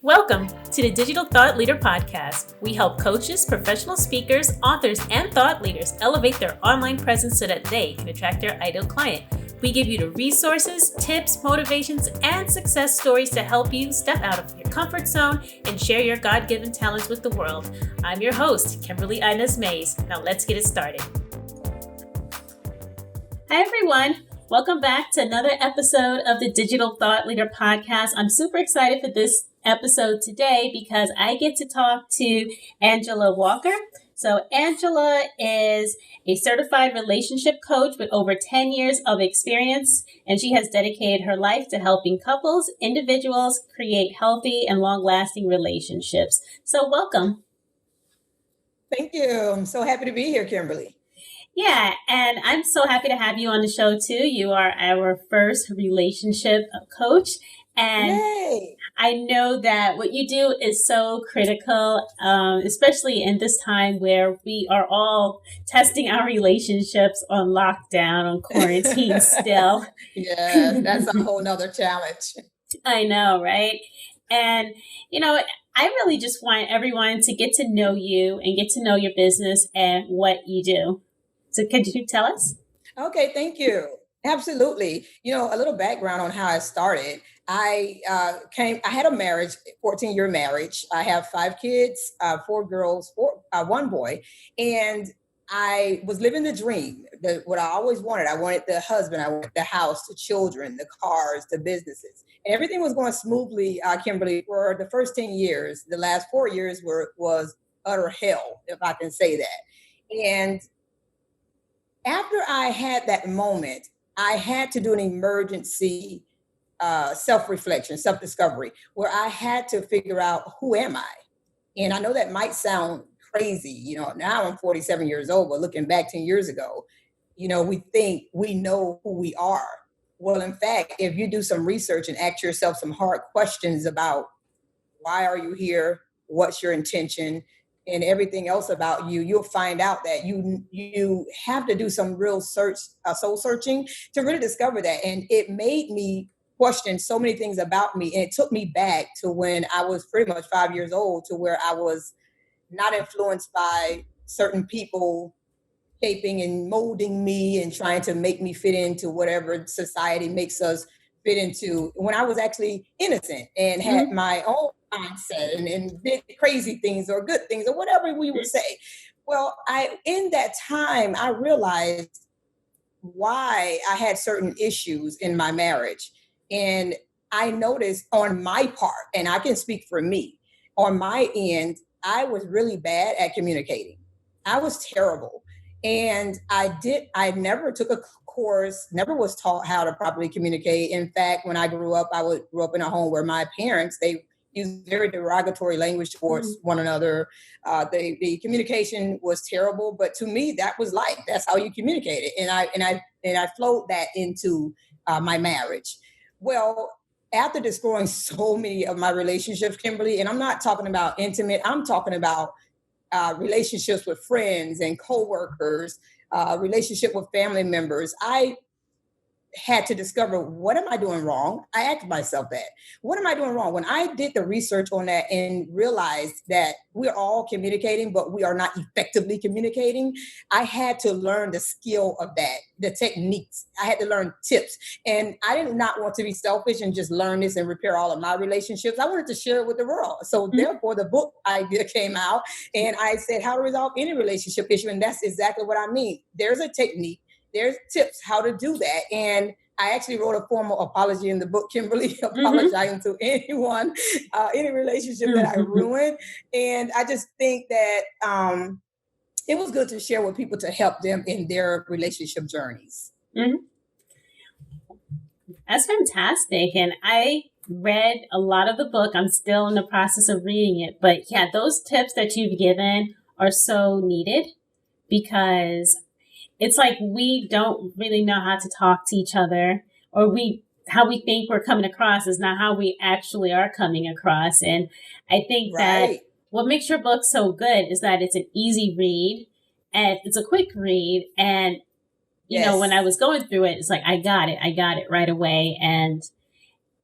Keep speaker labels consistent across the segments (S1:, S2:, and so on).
S1: Welcome to the Digital Thought Leader Podcast. We help coaches, professional speakers, authors, and thought leaders elevate their online presence so that they can attract their ideal client. We give you the resources, tips, motivations, and success stories to help you step out of your comfort zone and share your God-given talents with the world. I'm your host, Kimberlys Mays. Now let's get it started. Hi, everyone. Welcome back to another episode of the Digital Thought Leader Podcast. I'm super excited for this episode today because I get to talk to Angela Walker. So Angela is a certified relationship coach with over 10 years of experience, and she has dedicated her life to helping couples, individuals create healthy and long-lasting relationships. So welcome.
S2: Thank you. I'm so happy to be here, Kimberly.
S1: Yeah, and I'm so happy to have you on the show too. You are our first relationship coach. And
S2: Yay.
S1: I know that what you do is so critical, especially in this time where we are all testing our relationships on lockdown, on quarantine still.
S2: Yeah, that's a whole nother challenge.
S1: I know, right? And, I really just want everyone to get to know you and get to know your business and what you do. So could you tell us?
S2: Okay, thank you. Absolutely. A little background on how I started. I had a marriage, 14-year marriage. I have 5 kids, 4 girls, 1 boy. And I was living the dream, what I always wanted. I wanted the husband, I wanted the house, the children, the cars, the businesses. And everything was going smoothly, Kimberly, for the first 10 years. The last 4 years was utter hell, if I can say that. And after I had that moment, I had to do an emergency self-reflection, self-discovery, where I had to figure out, who am I? And I know that might sound crazy. Now I'm 47 years old, but looking back 10 years ago, we think we know who we are. Well, in fact, if you do some research and ask yourself some hard questions about why are you here, what's your intention, and everything else about you, you'll find out that you have to do some real soul searching to really discover that. And it made me question so many things about me. And it took me back to when I was pretty much 5 years old, to where I was not influenced by certain people shaping and molding me and trying to make me fit into whatever society makes us fit into, when I was actually innocent and had my own mindset and did crazy things or good things or whatever we would say. Well, in that time, I realized why I had certain issues in my marriage. And I noticed on my part, and I can speak for me, on my end, I was really bad at communicating. I was terrible. And I never took a course, never was taught how to properly communicate. In fact, when I grew up, grew up in a home where my parents, they used very derogatory language towards one another. The communication was terrible, but to me, that was life. That's how you communicated. And I flowed that into my marriage. Well, after destroying so many of my relationships, Kimberly, and I'm not talking about intimate, I'm talking about relationships with friends and coworkers, relationship with family members, I had to discover, what am I doing wrong? I asked myself that. What am I doing wrong? When I did the research on that and realized that we're all communicating, but we are not effectively communicating, I had to learn the skill of that, the techniques. I had to learn tips. And I did not want to be selfish and just learn this and repair all of my relationships. I wanted to share it with the world. So therefore, the book idea came out, and I said, how to resolve any relationship issue. And that's exactly what I mean. There's a technique. There's tips how to do that. And I actually wrote a formal apology in the book, Kimberly, apologizing to anyone, any relationship that I ruined. And I just think that it was good to share with people to help them in their relationship journeys.
S1: That's fantastic. And I read a lot of the book. I'm still in the process of reading it. But yeah, those tips that you've given are so needed, because it's like we don't really know how to talk to each other, or how we think we're coming across is not how we actually are coming across. And I think that what makes your book so good is that it's an easy read and it's a quick read. And, you know, when I was going through it, it's like, I got it right away. And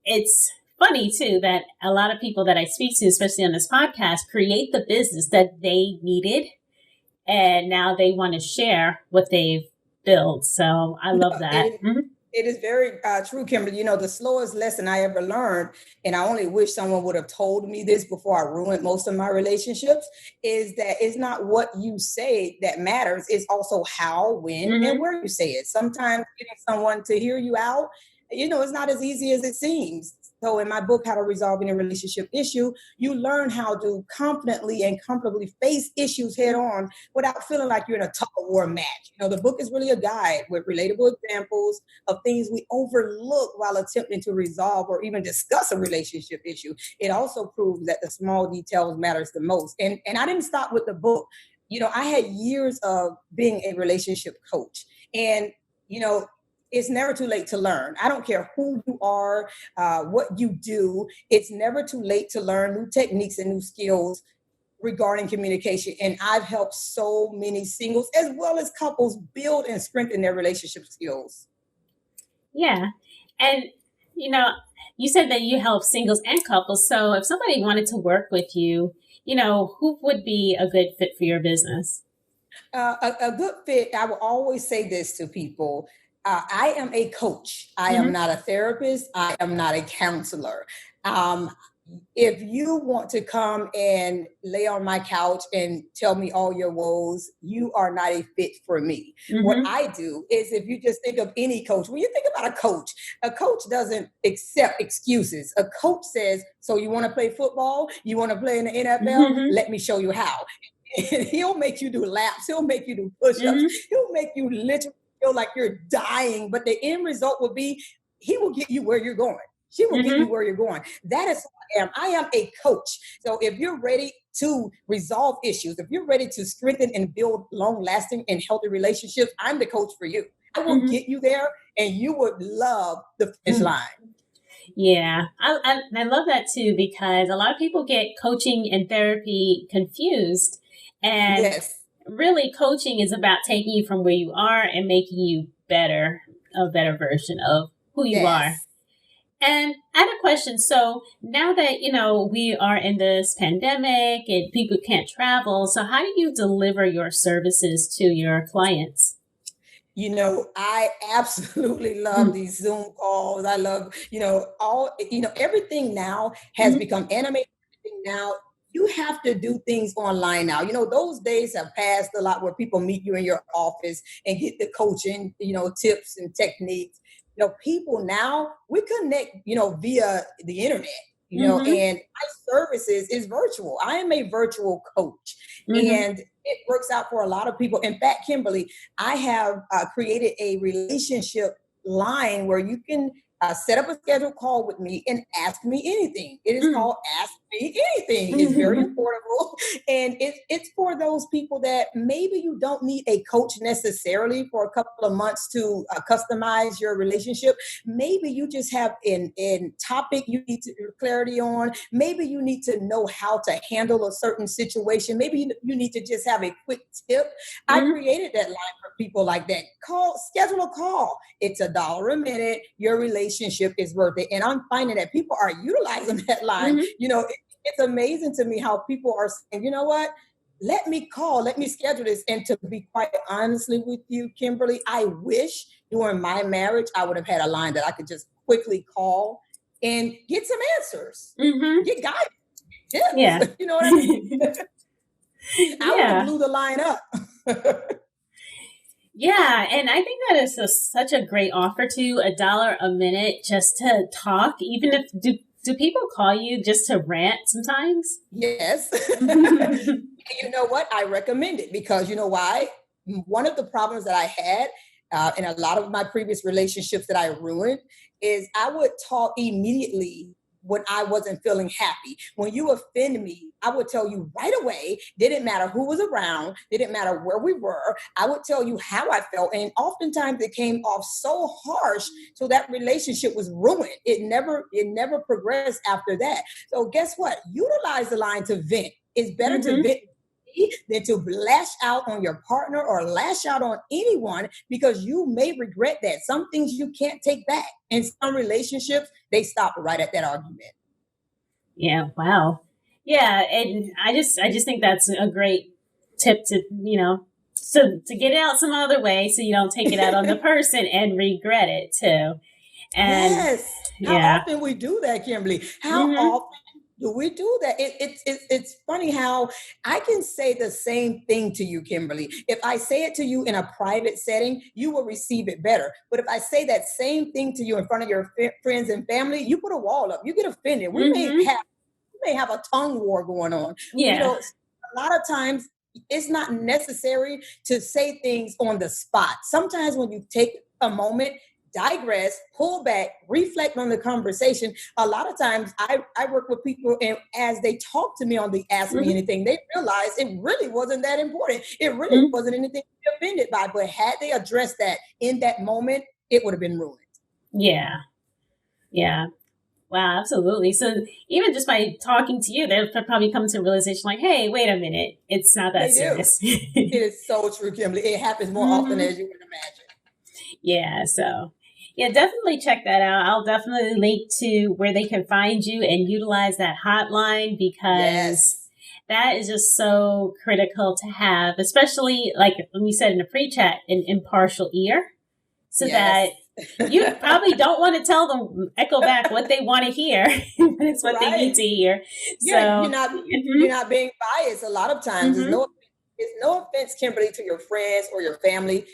S1: it's funny too that a lot of people that I speak to, especially on this podcast, create the business that they needed, and now they want to share what they've built. So I love that.
S2: It is very true, Kimberly. You know, the slowest lesson I ever learned, and I only wish someone would have told me this before I ruined most of my relationships, is that it's not what you say that matters. It's also how, when, and where you say it. Sometimes getting someone to hear you out, you know, it's not as easy as it seems. So in my book, How to Resolve Any Relationship Issue, you learn how to confidently and comfortably face issues head on without feeling like you're in a tug of war match. You know, the book is really a guide with relatable examples of things we overlook while attempting to resolve or even discuss a relationship issue. It also proves that the small details matters the most. And I didn't stop with the book. You know, I had years of being a relationship coach, and, you know, it's never too late to learn. I don't care who you are, what you do. It's never too late to learn new techniques and new skills regarding communication. And I've helped so many singles as well as couples build and strengthen their relationship skills.
S1: Yeah. And, you know, you said that you help singles and couples. So if somebody wanted to work with you, you know, who would be a good fit for your business?
S2: A good fit, I will always say this to people. I am a coach. I am not a therapist. I am not a counselor. If you want to come and lay on my couch and tell me all your woes, you are not a fit for me. What I do is, if you just think of any coach, when you think about a coach doesn't accept excuses. A coach says, so you want to play football? You want to play in the NFL? Let me show you how. He'll make you do laps. He'll make you do push-ups. He'll make you literally feel like you're dying. But the end result will be, he will get you where you're going. She will get you where you're going. That is who I am. I am a coach. So if you're ready to resolve issues, if you're ready to strengthen and build long-lasting and healthy relationships, I'm the coach for you. I will get you there, and you would love the finish line.
S1: Yeah, I love that too, because a lot of people get coaching and therapy confused. And really, coaching is about taking you from where you are and making you better, a better version of who you are. And I had a question. So now that, you know, we are in this pandemic and people can't travel, so how do you deliver your services to your clients?
S2: You know, I absolutely love these Zoom calls. I love, everything now has become animated. Now you have to do things online now. You know, those days have passed a lot where people meet you in your office and get the coaching, tips and techniques. You know, people now, we connect, via the internet, and my services is virtual. I am a virtual coach, and it works out for a lot of people. In fact, Kimberly, I have created a relationship line where you can set up a scheduled call with me and ask me anything. It is called Ask Me Anything. It's very affordable. And it's for those people that maybe you don't need a coach necessarily for a couple of months to customize your relationship. Maybe you just have an topic you need to clarity on. Maybe you need to know how to handle a certain situation. Maybe you need to just have a quick tip. I created that line for people like that. Schedule a call. It's $1 a minute. Your relationship is worth it. And I'm finding that people are utilizing that line. You know, it's amazing to me how people are saying, you know what? Let me schedule this. And to be quite honestly with you, Kimberly, I wish during my marriage, I would have had a line that I could just quickly call and get some answers, get guidance.
S1: Yeah.
S2: You know what I mean? I would have blew the line up.
S1: Yeah, and I think that is such a great offer too, $1 a minute just to talk. Even if do people call you just to rant sometimes?
S2: Yes. You know what? I recommend it because you know why? One of the problems that I had in a lot of my previous relationships that I ruined is I would talk immediately when I wasn't feeling happy. When you offend me, I would tell you right away. Didn't matter who was around. Didn't matter where we were. I would tell you how I felt. And oftentimes it came off so harsh, so that relationship was ruined. It never progressed after that. So guess what? Utilize the line to vent. It's better to vent than to lash out on your partner or lash out on anyone, because you may regret that. Some things you can't take back. In some relationships, they stop right at that argument.
S1: Yeah. Wow. Yeah. And I just think that's a great tip to, so to get it out some other way so you don't take it out on the person and regret it too. And
S2: Yes. How
S1: yeah.
S2: often we do that, Kimberly? How
S1: Hmm.
S2: often do we do that? It's funny how I can say the same thing to you, Kimberly. If I say it to you in a private setting, you will receive it better. But if I say that same thing to you in front of your friends and family, you put a wall up. You get offended.
S1: Hmm.
S2: We may have a tongue war going on.
S1: Yeah.
S2: A lot of times it's not necessary to say things on the spot. Sometimes when you take a moment, digress, pull back, reflect on the conversation. A lot of times I work with people, and as they talk to me on the Ask Me
S1: Hmm.
S2: Anything, they realize it really wasn't that important. It really
S1: Hmm.
S2: wasn't anything to be offended by. But had they addressed that in that moment, it would have been ruined.
S1: Yeah. Yeah. Wow, absolutely. So even just by talking to you, they'll probably come to a realization like, hey, wait a minute, it's not that
S2: They do.
S1: serious.
S2: It is so true, Kimberly. It happens more often
S1: Hmm.
S2: as you would imagine.
S1: Yeah, so yeah, definitely check that out. I'll definitely link to where they can find you and utilize that hotline because
S2: Yes.
S1: that is just so critical to have, especially like we said in the pre-chat, an impartial ear so that
S2: Yes.
S1: you probably don't want to tell them, echo back what they want to hear. It's what they need
S2: Right.
S1: to hear.
S2: Yeah,
S1: So,
S2: you're not being biased a lot of times.
S1: hmm.
S2: It's no offense, Kimberly, to your friends or your family.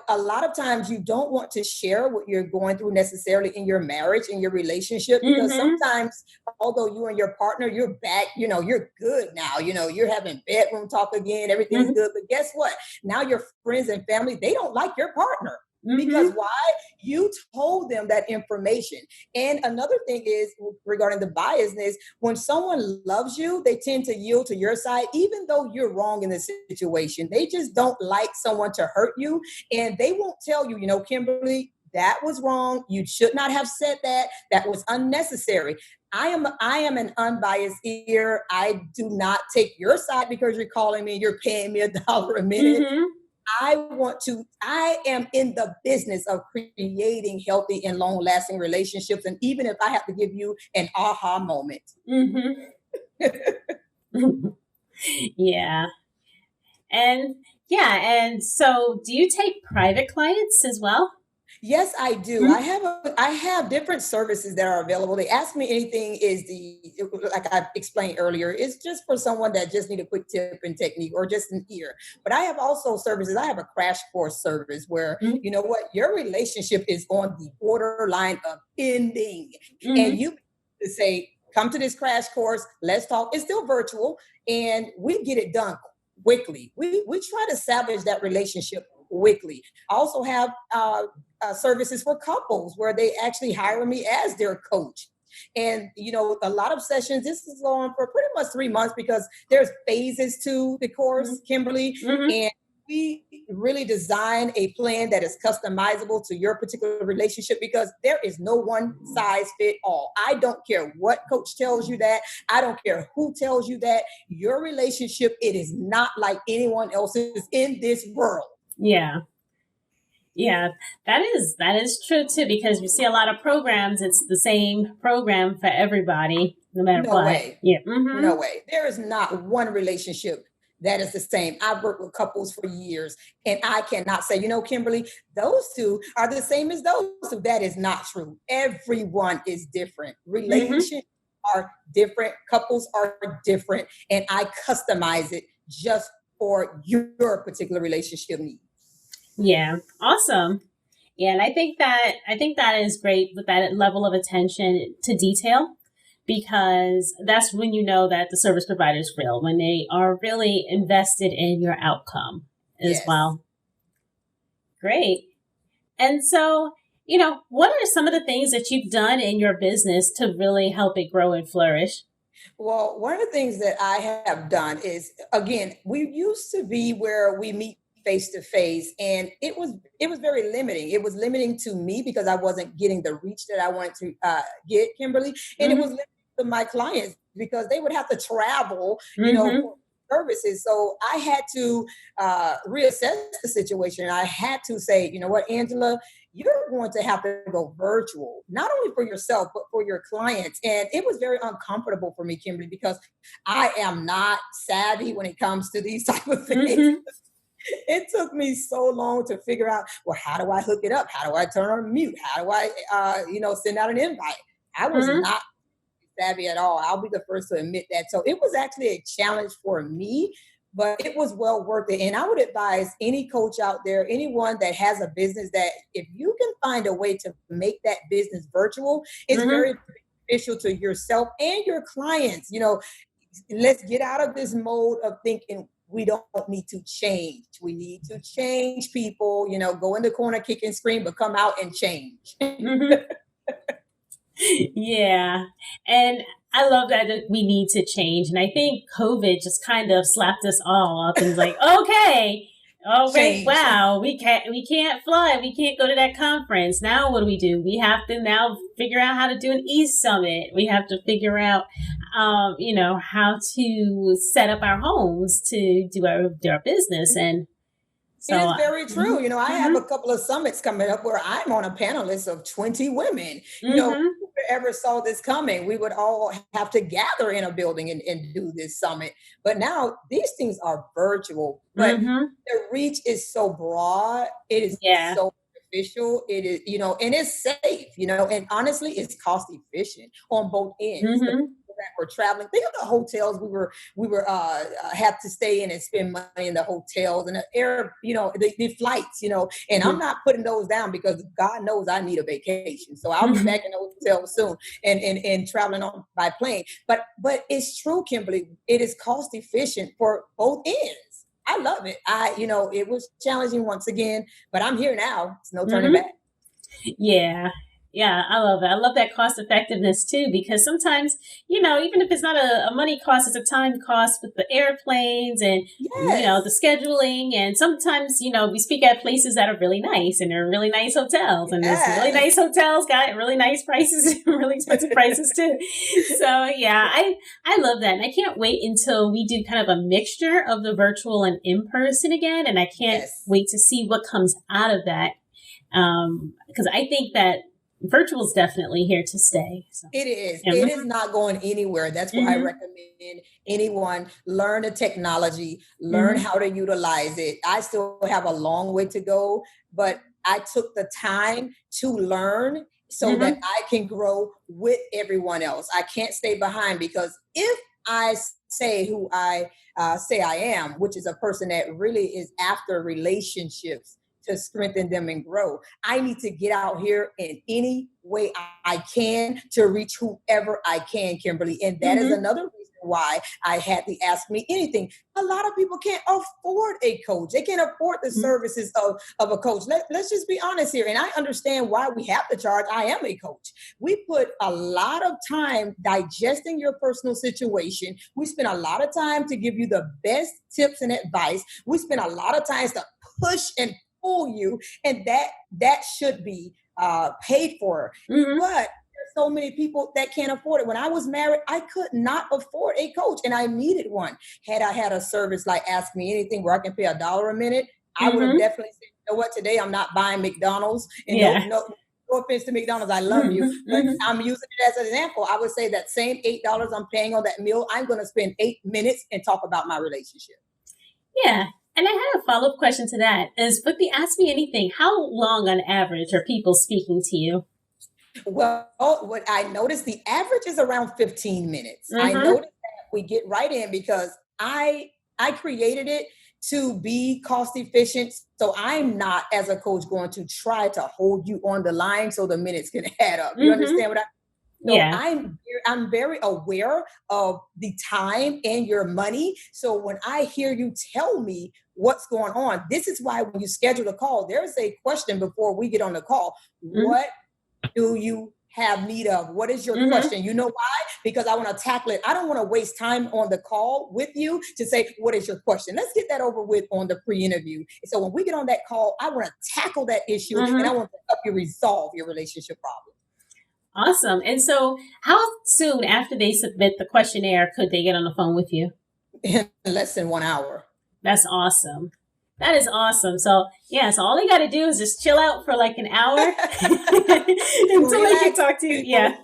S2: A lot of times you don't want to share what you're going through necessarily in your marriage, in your relationship, because
S1: Hmm.
S2: sometimes, although you and your partner, you're back, you're good now, you're having bedroom talk again, everything's
S1: Hmm.
S2: good. But guess what? Now your friends and family, they don't like your partner. Because
S1: Hmm.
S2: why? You told them that information. And another thing is regarding the biasness, when someone loves you, they tend to yield to your side, even though you're wrong in the situation. They just don't like someone to hurt you. And they won't tell you, Kimberly, that was wrong. You should not have said that. That was unnecessary. I am an unbiased ear. I do not take your side because you're calling me, you're paying me $1 a minute.
S1: Hmm.
S2: I am in the business of creating healthy and long lasting relationships. And even if I have to give you an aha moment.
S1: Hmm. Yeah. And yeah, and so do you take private clients as well?
S2: Yes, I do.
S1: Mm-hmm.
S2: I have different services that are available. They Ask Me Anything is like I explained earlier, it's just for someone that just need a quick tip and technique or just an ear. But I have also services. I have a crash course service where, you know what, your relationship is on the borderline of ending. And
S1: Mm-hmm.
S2: you to say, come to this crash course, let's talk. It's still virtual and we get it done quickly. We try to salvage that relationship quickly. I also have services for couples where they actually hire me as their coach. And a lot of sessions. This is going for pretty much 3 months because there's phases to the course, Kimberly,
S1: Mm-hmm.
S2: and we really design a plan that is customizable to your particular relationship because there is no one size fit all. I don't care what coach tells you that. I don't care who tells you that. Your relationship, it is not like anyone else's in this world.
S1: Yeah. Yeah, that is true too because we see a lot of programs. It's the same program for everybody, no matter
S2: No
S1: what.
S2: way.
S1: Yeah. Mm-hmm.
S2: No way. There is not one relationship that is the same. I've worked with couples for years, and I cannot say, Kimberly, those two are the same as those two. That is not true. Everyone is different.
S1: Mm-hmm.
S2: Relationships are different. Couples are different. And I customize it just for your particular relationship needs.
S1: Yeah. Awesome. Yeah, and I think that is great with that level of attention to detail because that's when you know that the service provider is real when they are really invested in your outcome as
S2: Yes.
S1: well. Great. And so, what are some of the things that you've done in your business to really help it grow and flourish?
S2: Well, one of the things that I have done is, again, we used to be where we meet face to face, and it was very limiting. It was limiting to me because I wasn't getting the reach that I wanted to get, Kimberly, and it was
S1: Mm-hmm.
S2: limiting to my clients because they would have to travel,
S1: Mm-hmm.
S2: services. So I had to reassess the situation. I had to say, you know what, Angela, you're going to have to go virtual, not only for yourself, but for your clients. And it was very uncomfortable for me, Kimberly, because I am not savvy when it comes to these type of things.
S1: Mm-hmm.
S2: It took me so long to figure out, well, how do I hook it up? How do I turn on mute? How do I, send out an invite? I was
S1: Mm-hmm.
S2: not savvy at all. I'll be the first to admit that. So it was actually a challenge for me, but it was well worth it. And I would advise any coach out there, anyone that has a business, that if you can find a way to make that business virtual, it's
S1: Mm-hmm.
S2: very beneficial to yourself and your clients. Let's get out of this mode of thinking we don't need to change. We need to change, people. Go in the corner, kick and scream, but come out and change.
S1: Mm-hmm. Yeah. And I love that we need to change. And I think COVID just kind of slapped us all up and was like, okay, all right,
S2: Change.
S1: wow, we can't fly. We can't go to that conference. Now what do? We have to now figure out how to do an e-summit. We have to figure out, how to set up our homes to do our business. And so,
S2: it is very true.
S1: Mm-hmm.
S2: I have a couple of summits coming up where I'm on a panelist of 20 women.
S1: Mm-hmm.
S2: Who ever saw this coming? We would all have to gather in a building and do this summit. But now these things are virtual, but
S1: Mm-hmm.
S2: the reach is so broad. It is so beneficial. It is, and it's safe, and honestly, it's cost efficient on both ends.
S1: Mm-hmm.
S2: That we're traveling. Think of the hotels we were have to stay in and spend money in the hotels and the air, the flights, and I'm not putting those down because God knows I need a vacation. So I'll be back in the hotel soon and traveling on by plane. But it's true, Kimberly, it is cost efficient for both ends. I love it. It was challenging once again, but I'm here now. It's no turning back.
S1: Yeah. Yeah, I love it. I love that cost effectiveness too, because sometimes, even if it's not a money cost, it's a time cost with the airplanes and, the scheduling. And sometimes, we speak at places that are really nice and they're really nice hotels. And those really nice hotels got really nice prices, really expensive prices too. So yeah, I love that. And I can't wait until we do kind of a mixture of the virtual and in-person again. And I can't wait to see what comes out of that. Because I think that virtual is definitely here to stay. So.
S2: It is. It is not going anywhere. That's why I recommend anyone learn the technology, learn how to utilize it. I still have a long way to go, but I took the time to learn so that I can grow with everyone else. I can't stay behind, because if I say who I say I am, which is a person that really is after relationships, to strengthen them and grow, I need to get out here in any way I can to reach whoever I can, Kimberly. And that is another reason why I had the Ask Me Anything. A lot of people can't afford a coach. They can't afford the services of a coach. Let's just be honest here. And I understand why we have to charge. I am a coach. We put a lot of time digesting your personal situation. We spend a lot of time to give you the best tips and advice. We spend a lot of time to push and pull you, and that should be paid for. But there's so many people that can't afford it. When I was married, I could not afford a coach, and I needed one. Had I had a service like Ask Me Anything where I can pay $1 a minute, I would have definitely said, you know what, today I'm not buying McDonald's. And no offense to McDonald's, I love you, but I'm using it as an example. I would say that same $8 I'm paying on that meal, I'm going to spend 8 minutes and talk about my relationship.
S1: Yeah. And I had a follow-up question to that is, with the Ask Me Anything, how long on average are people speaking to you?
S2: Well, what I noticed, the average is around 15 minutes. I noticed that we get right in because I created it to be cost efficient. So I'm not, as a coach, going to try to hold you on the line so the minutes can add up. You understand what I So I'm very aware of the time and your money. So when I hear you tell me what's going on, this is why when you schedule a call, there's a question before we get on the call. What do you have need of? What is your question? You know why? Because I want to tackle it. I don't want to waste time on the call with you to say, what is your question? Let's get that over with on the pre-interview. So when we get on that call, I want to tackle that issue and I want to help you resolve your relationship problem.
S1: Awesome. And so how soon after they submit the questionnaire could they get on the phone with you?
S2: in less than 1 hour.
S1: That's awesome. That is awesome. So yeah, so all you got to do is just chill out for like an hour until they can
S2: Relax,
S1: talk to you.
S2: people.
S1: Yeah.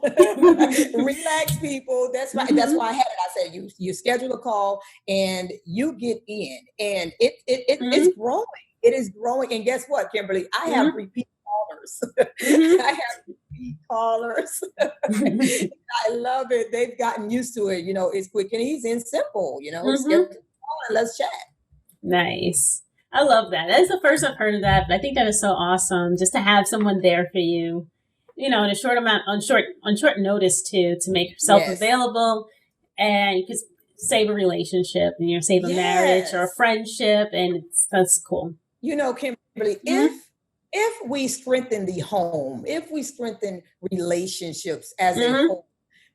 S2: Relax, people. That's right. That's
S1: Mhm.
S2: why I had it. I said you schedule a call and you get in, and it's
S1: Mhm.
S2: growing. It is growing. And guess what, Kimberly? I have
S1: Mhm.
S2: repeat callers.
S1: Mhm.
S2: I have repeat callers. I love it. They've gotten used to it. It's quick and easy and simple. Schedule
S1: Mhm.
S2: a call and let's chat.
S1: Nice. I love that. That is the first I've heard of that, but I think that is so awesome just to have someone there for you, in a short amount, on short notice too, to make yourself
S2: Yes.
S1: available, and you could save a relationship, and save a marriage or a
S2: Yes.
S1: friendship, and that's cool.
S2: Kimberly,
S1: Mm-hmm.
S2: if we strengthen the home, if we strengthen relationships as a
S1: Mm-hmm.
S2: whole,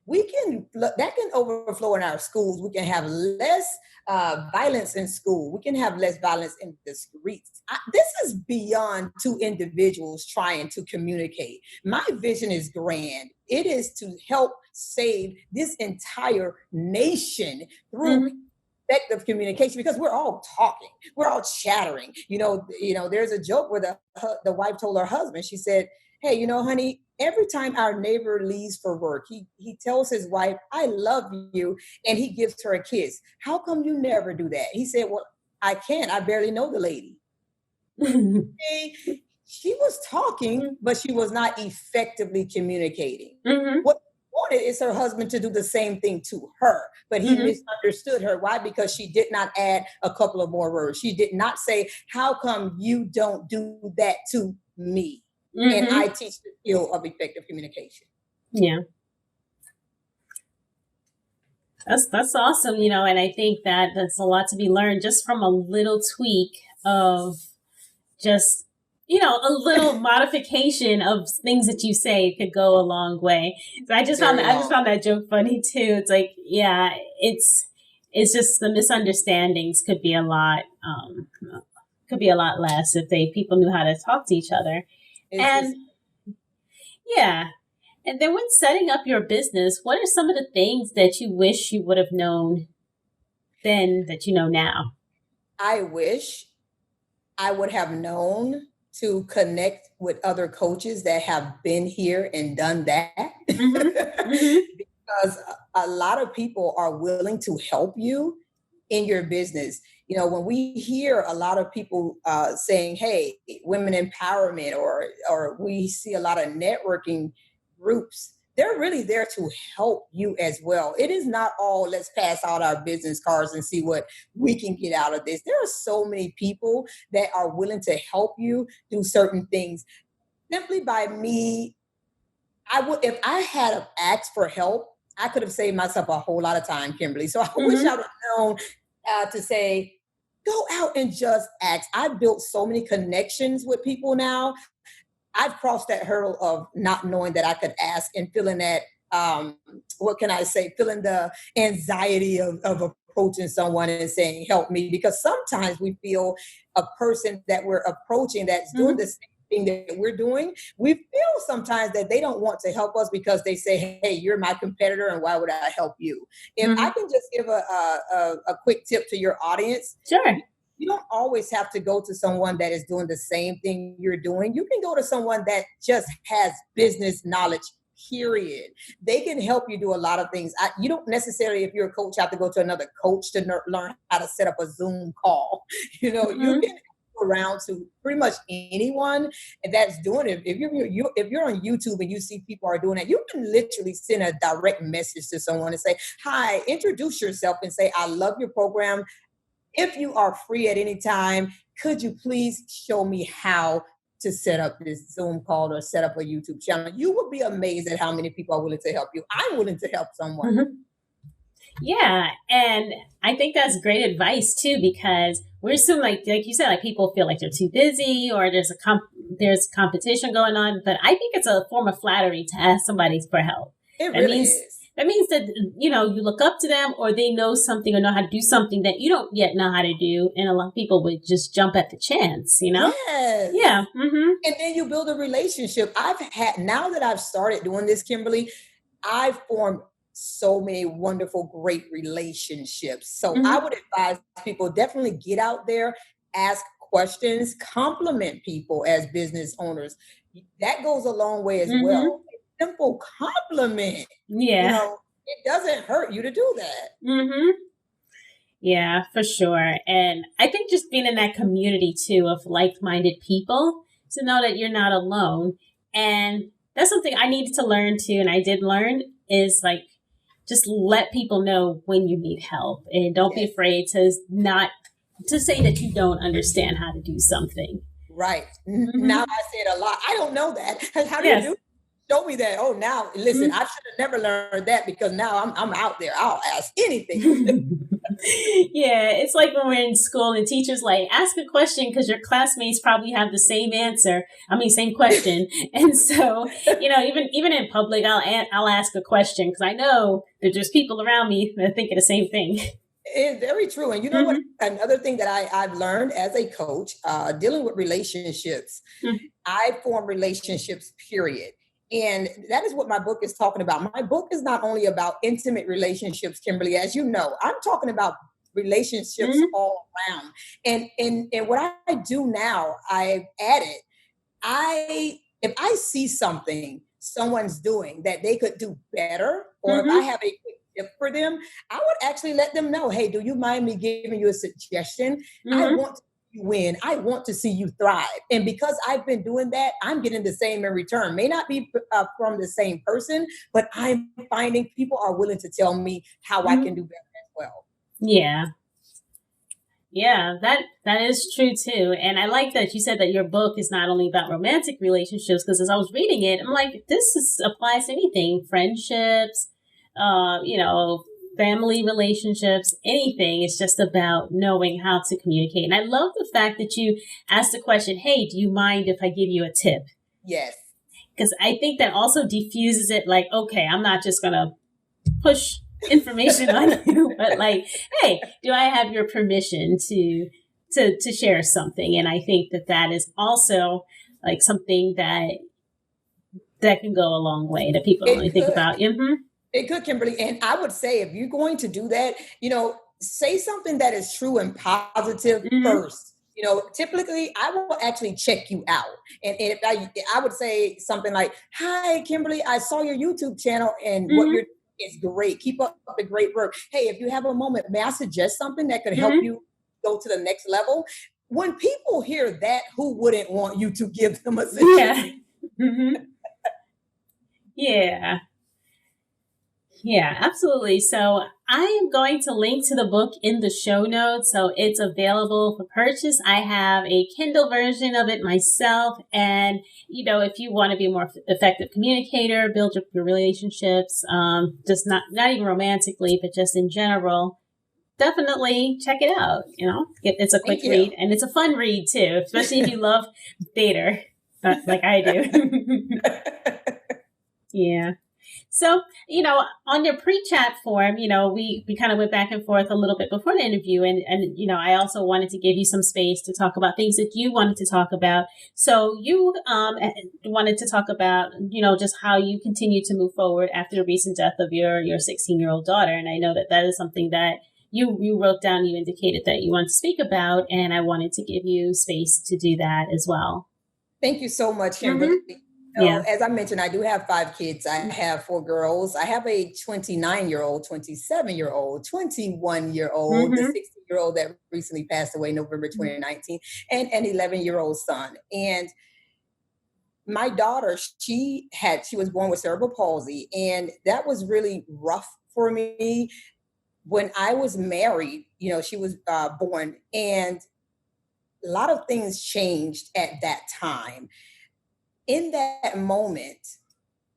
S2: that can overflow in our schools. We can have less violence in school. We can have less violence in the streets. This is beyond two individuals trying to communicate. My vision is grand. It is to help save this entire nation through
S1: Mm-hmm.
S2: effective communication, because we're all talking, we're all chattering. There's a joke where the wife told her husband, she said, hey, honey, every time our neighbor leaves for work, he tells his wife, I love you, and he gives her a kiss. How come you never do that? He said, well, I can't. I barely know the lady. She was talking, but she was not effectively communicating.
S1: Mm-hmm.
S2: What she wanted is her husband to do the same thing to her, but he
S1: Mm-hmm.
S2: misunderstood her. Why? Because she did not add a couple of more words. She did not say, how come you don't do that to me? And
S1: Mm-hmm.
S2: I teach the skill of effective communication.
S1: Yeah. That's awesome, and I think that that's a lot to be learned just from a little tweak of just a little modification of things that you say could go a long way. So
S2: Very
S1: I just
S2: long.
S1: found that joke funny too. It's like, yeah, it's just the misunderstandings could be a lot less if people knew how to talk to each other.
S2: It's
S1: And yeah, and then when setting up your business, what are some of the things that you wish you would have known then that you know now?
S2: I wish I would have known to connect with other coaches that have been here and done that.
S1: Mm-hmm. Mm-hmm.
S2: Because a lot of people are willing to help you in your business. When we hear a lot of people saying, hey, women empowerment, or we see a lot of networking groups, they're really there to help you as well. It is not all let's pass out our business cards and see what we can get out of this. There are so many people that are willing to help you do certain things simply by me. If I had asked for help, I could have saved myself a whole lot of time, Kimberly. So I wish I
S1: Mm-hmm.
S2: would have known to say, go out and just ask. I've built so many connections with people now. I've crossed that hurdle of not knowing that I could ask and feeling that, what can I say, feeling the anxiety of approaching someone and saying, help me. Because sometimes we feel a person that we're approaching that's doing
S1: Mm-hmm.
S2: the same thing that we're doing, we feel sometimes that they don't want to help us because they say, hey, you're my competitor and why would I help you? If I
S1: Mm-hmm.
S2: can just give a quick tip to your audience,
S1: Sure.
S2: you don't always have to go to someone that is doing the same thing you're doing. You can go to someone that just has business knowledge, period. They can help you do a lot of things. You don't necessarily, if you're a coach, have to go to another coach to learn how to set up a Zoom call. You
S1: Mm-hmm.
S2: can go around to pretty much anyone that's doing it. If you're on YouTube and you see people are doing it, you can literally send a direct message to someone and say, hi, introduce yourself and say, I love your program. If you are free at any time, could you please show me how to set up this Zoom call or set up a YouTube channel? You will be amazed at how many people are willing to help you. I'm willing to help someone.
S1: Mm-hmm. Yeah, and I think that's great advice too, because we're assuming, like you said, like people feel like they're too busy or there's competition going on. But I think it's a form of flattery to ask somebody for help.
S2: It
S1: That
S2: really
S1: means
S2: is.
S1: that means that you look up to them, or they know something or know how to do something that you don't yet know how to do, and a lot of people would just jump at the chance.
S2: Yes.
S1: Yeah. Mm-hmm.
S2: And then you build a relationship. Now that I've started doing this, Kimberly, I've formed so many wonderful, great relationships. So I
S1: Mm-hmm.
S2: would advise people definitely get out there, ask questions, compliment people as business owners. That goes a long way as
S1: Mm-hmm.
S2: well. A simple compliment,
S1: Yeah.
S2: it doesn't hurt you to do that.
S1: Mm-hmm. Yeah, for sure. And I think just being in that community too of like-minded people to know that you're not alone. And that's something I needed to learn too. And I did learn is like, just let people know when you need help and don't be
S2: Yes.
S1: afraid to not, to say that you don't understand how to do something.
S2: Right. Now
S1: Mm-hmm.
S2: I say it a lot. I don't know that. How do you
S1: Yes.
S2: do? Show me that. Oh, now listen, I should have never learned that because now I'm out there. I'll ask anything.
S1: Yeah, it's like when we're in school and teachers like ask a question because your classmates probably have the same answer. I mean, same question. And so, even in public, I'll ask a question because I know that there's people around me that are thinking the same thing.
S2: It's very true. And you know what?
S1: Mm-hmm.
S2: Another thing that I've learned as a coach, dealing with relationships, I form relationships, period. And that is what my book is talking about. My book is not only about intimate relationships, Kimberly, as you know, I'm talking about relationships
S1: Mm-hmm.
S2: all around. And what I do now, I've added, if I see something someone's doing that they could do better, or if I
S1: Mm-hmm.
S2: have a quick tip for them, I would actually let them know, hey, do you mind me giving you a suggestion? I
S1: Mm-hmm.
S2: want to see you win. I want to see you thrive. And because I've been doing that, I'm getting the same in return. May not be from the same person, but I'm finding people are willing to tell me how I can
S1: Mm-hmm.
S2: do better as well.
S1: Yeah. Yeah, that is true too. And I like that you said that your book is not only about romantic relationships, because as I was reading it, I'm like, applies to anything, friendships, family relationships, anything. It's just about knowing how to communicate. And I love the fact that you asked the question, hey, do you mind if I give you a tip?
S2: Yes.
S1: Because I think that also diffuses it like, okay, I'm not just going to push information on you, but like, hey, do I have your permission to share something? And I think that is also like something that can go a long way that people don't really
S2: It
S1: think
S2: could.
S1: about. Mm-hmm.
S2: It could, Kimberly. And I would say if you're going to do that, say something that is true and positive
S1: Mm-hmm.
S2: first. Typically I will actually check you out. And if I would say something like, hi, Kimberly, I saw your YouTube channel and what you're
S1: Mm-hmm.
S2: doing is great. Keep up the great work. Hey, if you have a moment, may I suggest something that could help
S1: Mm-hmm.
S2: you go to the next level? When people hear that, who wouldn't want you to give them a
S1: Yeah.
S2: suggestion?
S1: Mm-hmm. Yeah. Yeah, absolutely. So I am going to link to the book in the show notes. So it's available for purchase. I have a Kindle version of it myself. And, if you want to be a more effective communicator, build up your relationships, just not even romantically, but just in general, definitely check it out. It's a quick
S2: Thank you.
S1: read and it's a fun read too, especially if you love theater, like I do. Yeah. So, on your pre-chat form, we kind of went back and forth a little bit before the interview. And I also wanted to give you some space to talk about things that you wanted to talk about. So you wanted to talk about, just how you continue to move forward after the recent death of your 16-year-old daughter. And I know that is something that you wrote down, you indicated that you want to speak about. And I wanted to give you space to do that as well.
S2: Thank you so much,
S1: Mm-hmm.
S2: Kimberly.
S1: Yeah.
S2: As I mentioned, I do have 5 kids. I have 4 girls. I have a 29-year-old, 27-year-old, 21-year-old, the
S1: Mm-hmm.
S2: 60-year-old that recently passed away November 2019, and an 11-year-old son. And my daughter, she was born with cerebral palsy, and that was really rough for me. When I was married, she was born, and a lot of things changed at that time. In that moment,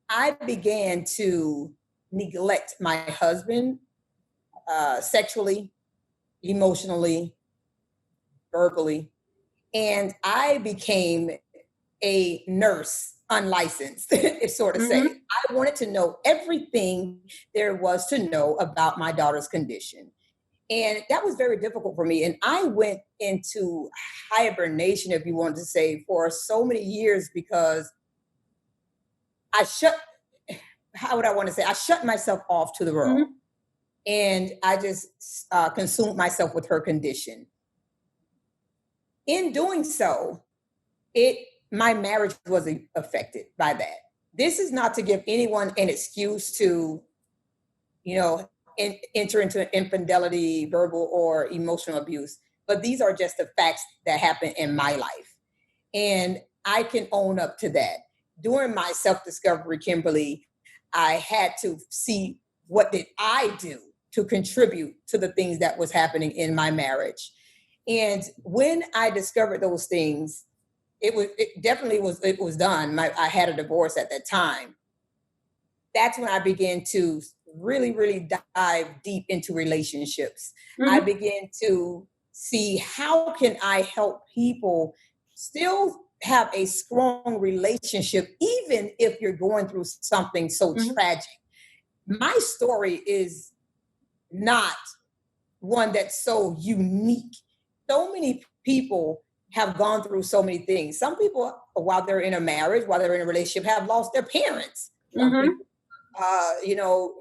S2: I began to neglect my husband sexually, emotionally, verbally, and I became a nurse unlicensed, it's sort of
S1: Mm-hmm.
S2: say. I wanted to know everything there was to know about my daughter's condition. And that was very difficult for me. And I went into hibernation, if you want to say, for so many years because I shut how would I want to say? I shut myself off to the world,
S1: Mm-hmm.
S2: and I just consumed myself with her condition. In doing so, my marriage was affected by that. This is not to give anyone an excuse to, enter into infidelity, verbal or emotional abuse, but these are just the facts that happen in my life, and I can own up to that. During my self-discovery, Kimberly, I had to see what did I do to contribute to the things that was happening in my marriage. And when I discovered those things, it was done. I had a divorce at that time. That's when I began to really, really dive deep into relationships.
S1: Mm-hmm.
S2: I began to see how can I help people still have a strong relationship, even if you're going through something so
S1: Mm-hmm.
S2: tragic. My story is not one that's so unique. So many people have gone through so many things. Some people, while they're in a marriage, while they're in a relationship, have lost their parents. Some
S1: Mm-hmm.
S2: people,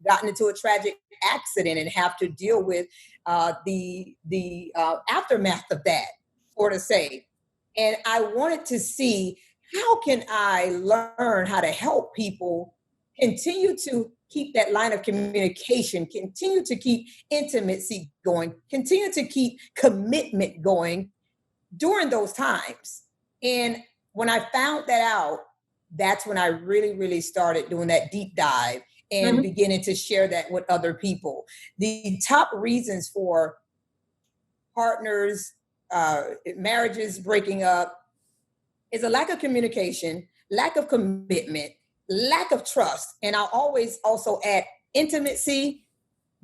S2: gotten into a tragic accident and have to deal with the aftermath of that, or to say. And I wanted to see how can I learn how to help people continue to keep that line of communication, continue to keep intimacy going, continue to keep commitment going during those times. And when I found that out, that's when I really, really started doing that deep dive and
S1: Mm-hmm.
S2: beginning to share that with other people. The top reasons for partners, marriages breaking up is a lack of communication, lack of commitment, lack of trust. And I'll always also add intimacy,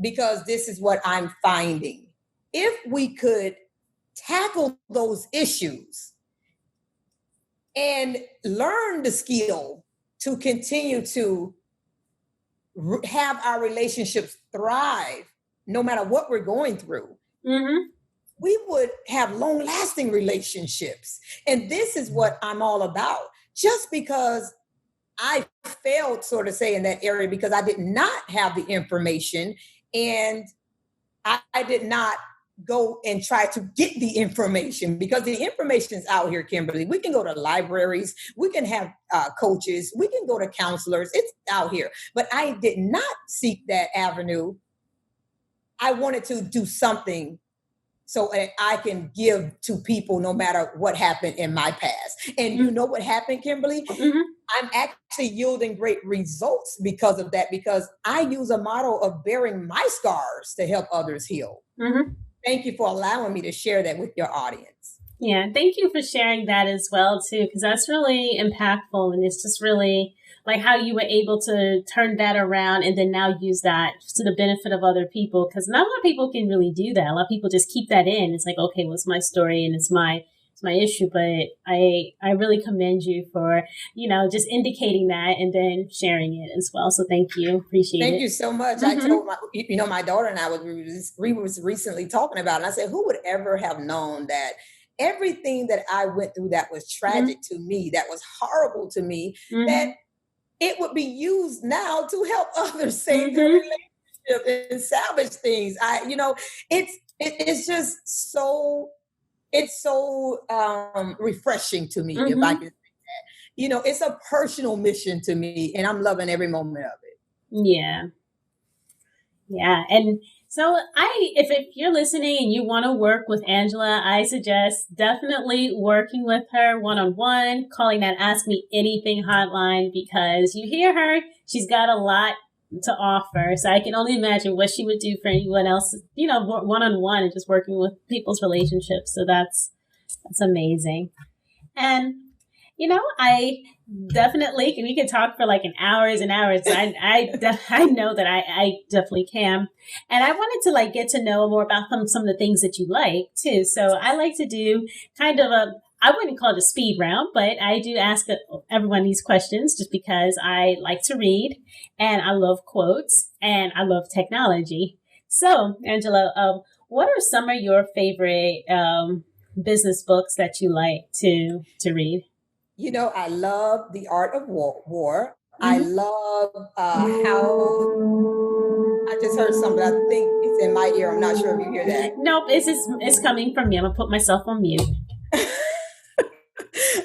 S2: because this is what I'm finding. If we could tackle those issues and learn the skill to continue to have our relationships thrive, no matter what we're going through,
S1: Mm-hmm.
S2: we would have long lasting relationships. And this is what I'm all about. Just because I failed, sort of say, in that area because I did not have the information, and I did not go and try to get the information, because the information is out here, Kimberly. We can go to libraries, we can have coaches, we can go to counselors. It's out here. But I did not seek that avenue. I wanted to do something so that I can give to people no matter what happened in my past. And you know what happened, Kimberly?
S1: Mm-hmm.
S2: I'm actually yielding great results because of that, because I use a model of bearing my scars to help others heal.
S1: Mm-hmm.
S2: Thank you for allowing me to share that with your audience.
S1: Yeah, thank you for sharing that as well, too, because that's really impactful. And it's just really like how you were able to turn that around and then now use that to the benefit of other people. Because not a lot of people can really do that. A lot of people just keep that in. It's like, okay, what's my story? And it's my issue. But I really commend you for, just indicating that and then sharing it as well. So thank you. Appreciate it.
S2: Thank you so much.
S1: Mm-hmm.
S2: I told my daughter and I was recently talking about it. And I said, who would ever have known that everything that I went through that was tragic to me, that was horrible to me, that it would be used now to help others save their relationship and salvage things. It's just so, it's so refreshing to me, if I can say that. It's a personal mission to me, and I'm loving every moment of it.
S1: Yeah. Yeah. And so if you're listening and you want to work with Angela, I suggest definitely working with her one-on-one, calling that Ask Me Anything hotline, because you hear her, she's got a lot to offer. So I can only imagine what she would do for anyone else, one-on-one and just working with people's relationships. So that's amazing. And I definitely, we could talk for like hours and hours. I know that I definitely can. And I wanted to like get to know more about some of the things that you like too. So I like to do kind of I wouldn't call it a speed round, but I do ask everyone these questions just because I like to read and I love quotes and I love technology. So Angela, what are some of your favorite business books that you like to read?
S2: I love The Art of War. I love how I just heard something. I think it's in my ear. I'm not sure if you hear that.
S1: Nope, it's coming from me. I'm gonna put myself on mute.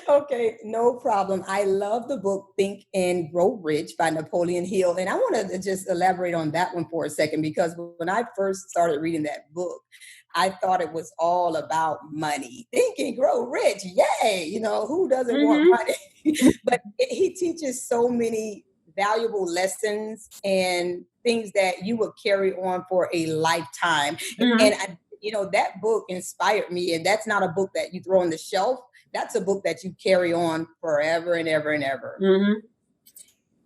S2: Okay, no problem. I love the book Think and Grow Rich by Napoleon Hill. And I want to just elaborate on that one for a second, because when I first started reading that book, I thought it was all about money. Think and grow rich. Yay. Who doesn't want money? But he teaches so many valuable lessons and things that you will carry on for a lifetime. And that book inspired me. And that's not a book that you throw on the shelf. That's a book that you carry on forever and ever and ever.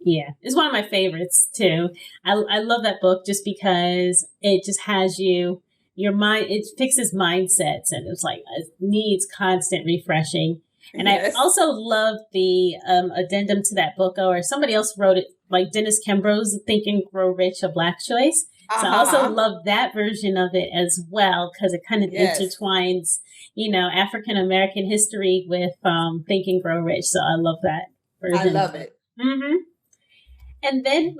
S1: Yeah, it's one of my favorites too. I love that book just because it just has your mind, it fixes mindsets, and it's like it needs constant refreshing. And I also love the addendum to that book, or somebody else wrote it, like Dennis Kimbro's Think and Grow Rich, A Black Choice. So I also love that version of it as well, because it kind of intertwines, African American history with Think and Grow Rich. So I love that version.
S2: I love it.
S1: And then,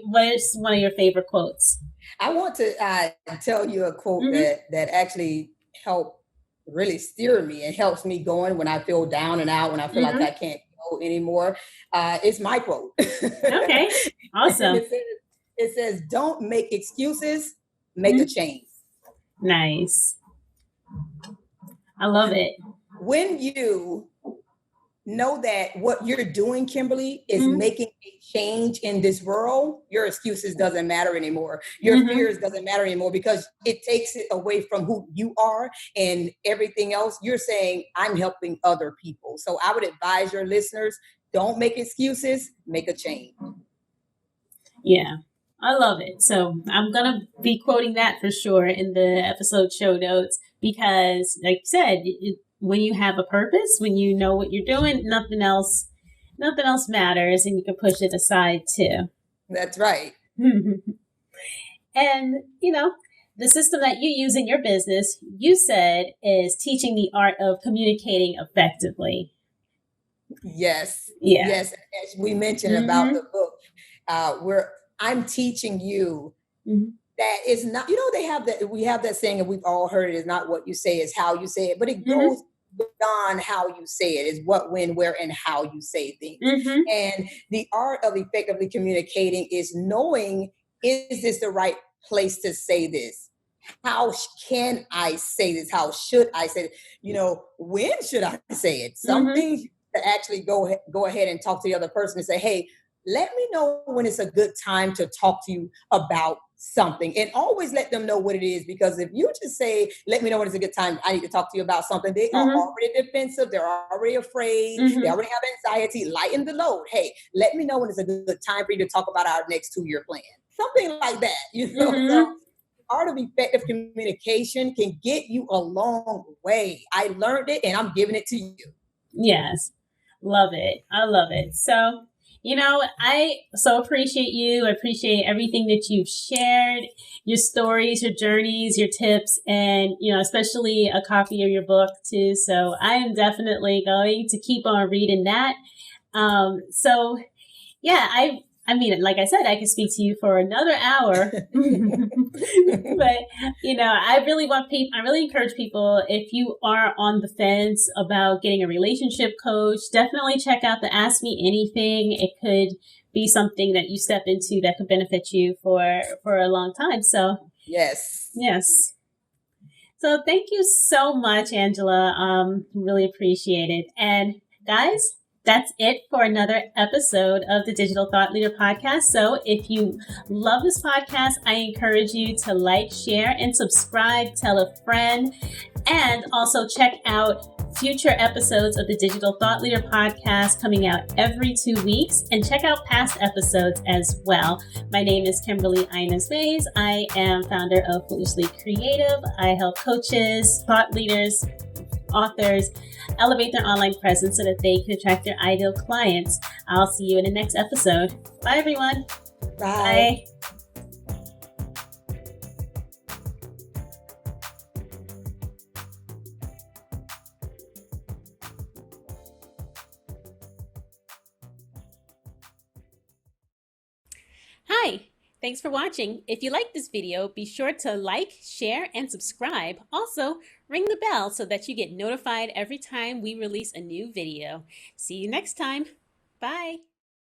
S1: what's one of your favorite quotes?
S2: I want to tell you a quote that actually helped really steer me and helps me going when I feel down and out, when I feel like I can't go anymore. It's my quote.
S1: Okay, awesome.
S2: It says, don't make excuses, make a change.
S1: Nice. I love it.
S2: When you know that what you're doing, Kimberly, is making a change in this world, your excuses doesn't matter anymore. Your fears doesn't matter anymore, because it takes it away from who you are and everything else. You're saying, I'm helping other people. So I would advise your listeners, don't make excuses, make a change.
S1: Yeah, I love it. So I'm going to be quoting that for sure in the episode show notes, because like you said, when you have a purpose, when you know what you're doing, nothing else matters, and you can push it aside too.
S2: That's right.
S1: And, the system that you use in your business, you said, is teaching the art of communicating effectively.
S2: Yes.
S1: Yeah.
S2: Yes. As we mentioned about the book, where I'm teaching you that is not, we have that saying, and we've all heard it, is not what you say, is how you say it, but it goes beyond how you say it. Is what, when, where, and how you say things. And the art of effectively communicating is knowing, is this the right place to say this? How can I say this? How should I say it? When should I say it? Something to actually go ahead and talk to the other person and say, hey, let me know when it's a good time to talk to you about something, and always let them know what it is. Because if you just say, let me know when it's a good time, I need to talk to you about something, they are already defensive. They're already afraid. They already have anxiety. Lighten the load. Hey, let me know when it's a good time for you to talk about our next 2-year plan. Something like that, So art of effective communication can get you a long way. I learned it, and I'm giving it to you.
S1: Yes. Love it. I love it. So, I so appreciate you. I appreciate everything that you've shared, your stories, your journeys, your tips, and, especially a copy of your book too. So I am definitely going to keep on reading that. So yeah, I mean, like I said, I could speak to you for another hour, but I really encourage people, if you are on the fence about getting a relationship coach, definitely check out the Ask Me Anything. It could be something that you step into that could benefit you for a long time. So yes. So thank you so much, Angela. Really appreciate it. And guys, that's it for another episode of the Digital Thought Leader Podcast. So if you love this podcast, I encourage you to like, share, and subscribe, tell a friend, and also check out future episodes of the Digital Thought Leader Podcast coming out every 2 weeks, and check out past episodes as well. My name is Kimberly Mays. I am founder of Foolishly Creative. I help coaches, thought leaders, authors elevate their online presence so that they can attract their ideal clients. I'll see you in the next episode. Bye, everyone.
S2: Bye.
S1: Bye. Hi, thanks for watching. If you like this video, be sure to like, share, and subscribe. Also, ring the bell so that you get notified every time we release a new video. See you next time. Bye.